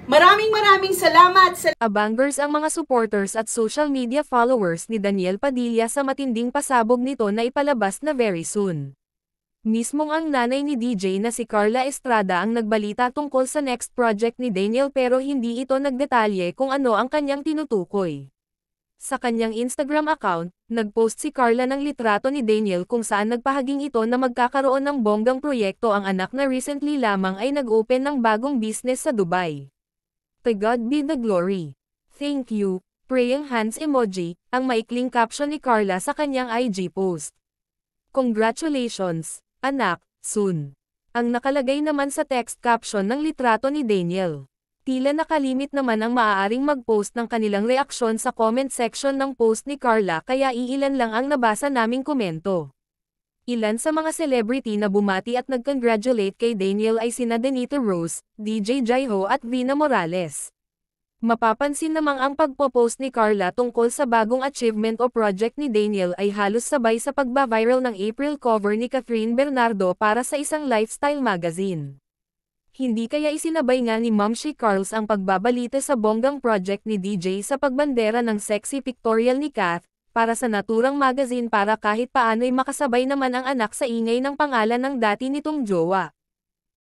Maraming salamat sa Abangers ang mga supporters at social media followers ni Daniel Padilla sa matinding pasabog nito na ipalabas na very soon. Mismong ang nanay ni DJ na si Carla Estrada ang nagbalita tungkol sa next project ni Daniel pero hindi ito nagdetalye kung ano ang kanyang tinutukoy. Sa kanyang Instagram account, nagpost si Carla ng litrato ni Daniel kung saan nagpahaging ito na magkakaroon ng bonggang proyekto ang anak na recently lamang ay nag-open ng bagong business sa Dubai. To God be the glory. Thank you, praying hands emoji, ang maikling caption ni Carla sa kanyang IG post. Congratulations, anak, soon. Ang nakalagay naman sa text caption ng litrato ni Daniel. Tila nakalimit naman ang maaaring mag-post ng kanilang reaksyon sa comment section ng post ni Carla kaya iilan lang ang nabasa naming komento. Ilan sa mga celebrity na bumati at nag-congratulate kay Daniel ay sina Denito Rose, DJ Jaiho at Vina Morales. Mapapansin namang ang pagpo-post ni Carla tungkol sa bagong achievement o project ni Daniel ay halos sabay sa pagba-viral ng April cover ni Catherine Bernardo para sa isang lifestyle magazine. Hindi kaya isinabay nga ni Ma'am She Carls ang pagbabalita sa bonggang project ni DJ sa pagbandera ng sexy pictorial ni Kath, para sa naturang magazine para kahit paano'y makasabay naman ang anak sa ingay ng pangalan ng dati nitong jowa.